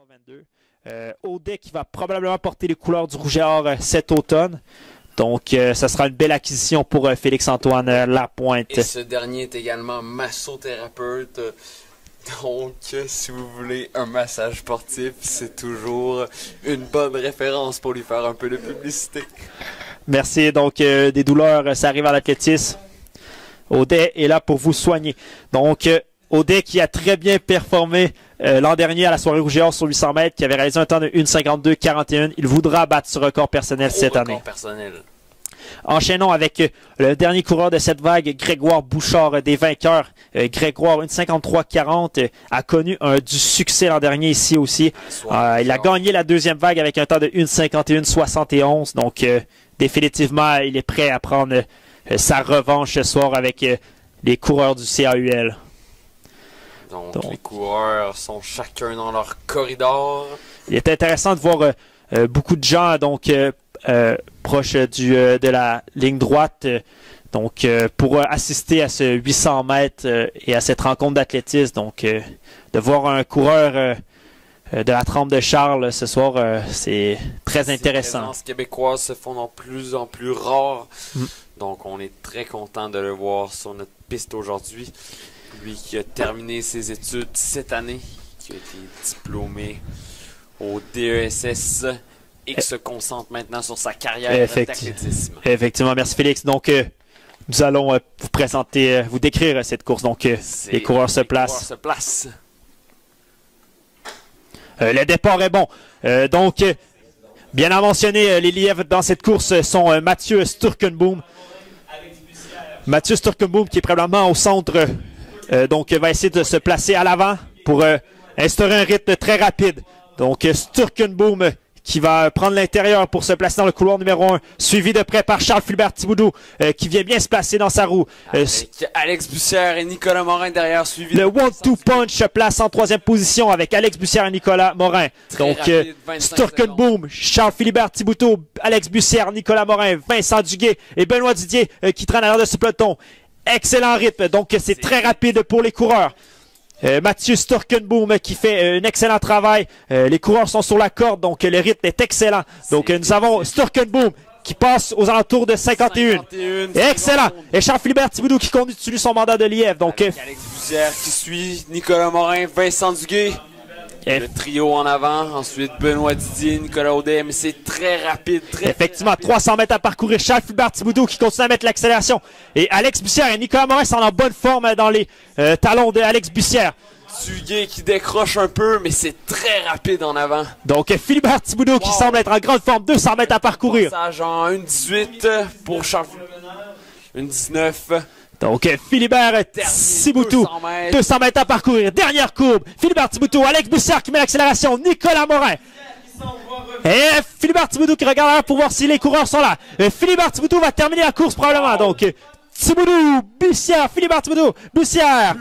22. Audet qui va probablement porter les couleurs du Rouge et Or cet automne. Donc, ça sera une belle acquisition pour Félix-Antoine Lapointe. Et ce dernier est également massothérapeute. Donc, si vous voulez un massage sportif, c'est toujours une bonne référence pour lui faire un peu de publicité. Merci. Donc, des douleurs, ça arrive à l'athlétisme. Audet est là pour vous soigner. Donc, Audet qui a très bien performé l'an dernier à la soirée Rouge et Or sur 800 mètres, qui avait réalisé un temps de 1,52,41. Il voudra battre ce record personnel cette année. Personnel. Enchaînons avec le dernier coureur de cette vague, Grégoire Bouchard, des vainqueurs. Grégoire, 1,53,40, a connu du succès l'an dernier ici aussi. Il a gagné la deuxième vague avec un temps de 1,51,71. Donc, définitivement, il est prêt à prendre sa revanche ce soir avec les coureurs du CAUL. Donc, les coureurs sont chacun dans leur corridor. Il est intéressant de voir beaucoup de gens proches de la ligne droite pour assister à ce 800 mètres et à cette rencontre d'athlétisme. Donc, de voir un coureur de la trempe de Charles ce soir, c'est très intéressant. Les présences québécoises se font de plus en plus rares. Donc, on est très content de le voir sur notre piste aujourd'hui. Lui qui a terminé ses études cette année, qui a été diplômé au DESS et qui se concentre maintenant sur sa carrière d'athlétisme. Effectivement, merci Félix. Donc, nous allons vous présenter, vous décrire cette course. Donc, les coureurs se placent. Le départ est bon. Bien à mentionner, les lièvres dans cette course sont Mathieu Sturkenboom. Mathieu Sturkenboom qui est probablement au centre. Va essayer de se placer à l'avant pour instaurer un rythme très rapide. Donc, Sturkenboom qui va prendre l'intérieur pour se placer dans le couloir numéro 1, suivi de près par Charles-Philibert Thibodeau, qui vient bien se placer dans sa roue. Avec Alex Bussière et Nicolas Morin derrière, suivi le one-two punch se place en troisième position avec Alex Bussière et Nicolas Morin. Donc, Sturkenboom, Charles-Philibert Thibodeau, Alex Bussière, Nicolas Morin, Vincent Duguay et Benoît Didier qui traînent à l'arrière de ce peloton. Excellent rythme, donc c'est très rapide pour les coureurs. Mathieu Sturkenboom qui fait un excellent travail. Les coureurs sont sur la corde, donc le rythme est excellent. Donc nous avons Sturkenboom qui passe aux alentours de 51. Excellent. Et Charles-Philibert Thibodeau qui continue son mandat de lièvre. Donc, Alex Bussière qui suit, Nicolas Morin, Vincent Duguay. Le trio en avant, ensuite Benoît Didier, Nicolas Audet, mais c'est très rapide. Effectivement, très rapide. 300 mètres à parcourir. Charles-Philibert Thibodeau qui continue à mettre l'accélération. Et Alex Bussière et Nicolas Morin sont en bonne forme dans les talons de Alex Bussière. Duguay qui décroche un peu, mais c'est très rapide en avant. Donc, Philibert Thibodeau qui semble être en grande forme. 200 mètres à parcourir. Passage en 1,18 pour Charles. 1,19. Donc, Philibert Thibodeau, 200 mètres à parcourir. Dernière courbe. Philibert Thibodeau, Alex Bussière qui met l'accélération. Nicolas Morin. Et Philibert Thibodeau qui regarde pour voir si les coureurs sont là. Philibert Thibodeau va terminer la course probablement. Donc, Thibodeau, Bussière, Philibert Thibodeau, Bussière,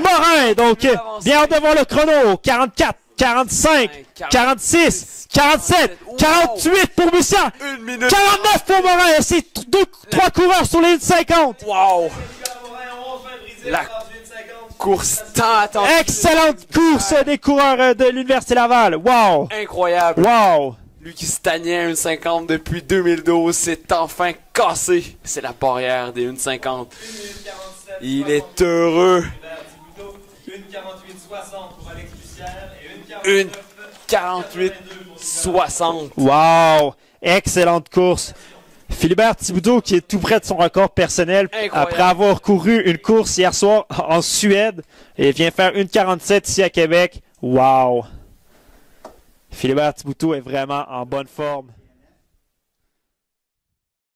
Morin. Donc, bien devant le chrono. 44, 45, 46, 47, 48 pour Bussière. 49 pour Morin. C'est 3 coureurs sur les 50. Wow! La course tant attendue. Excellente course des coureurs de l'Université Laval. Wow! Incroyable. Wow! Lui qui stagnait à 1,50 depuis 2012, c'est enfin cassé. C'est la barrière des 1,50. Il est heureux. 1,48,60 pour Alex Bussière et 1,48,60. Wow! Excellente course. Philibert Thibodeau qui est tout près de son record personnel. Incroyable. Après avoir couru une course hier soir en Suède et vient faire 1,47 ici à Québec. Wow! Philibert Thibodeau est vraiment en bonne forme.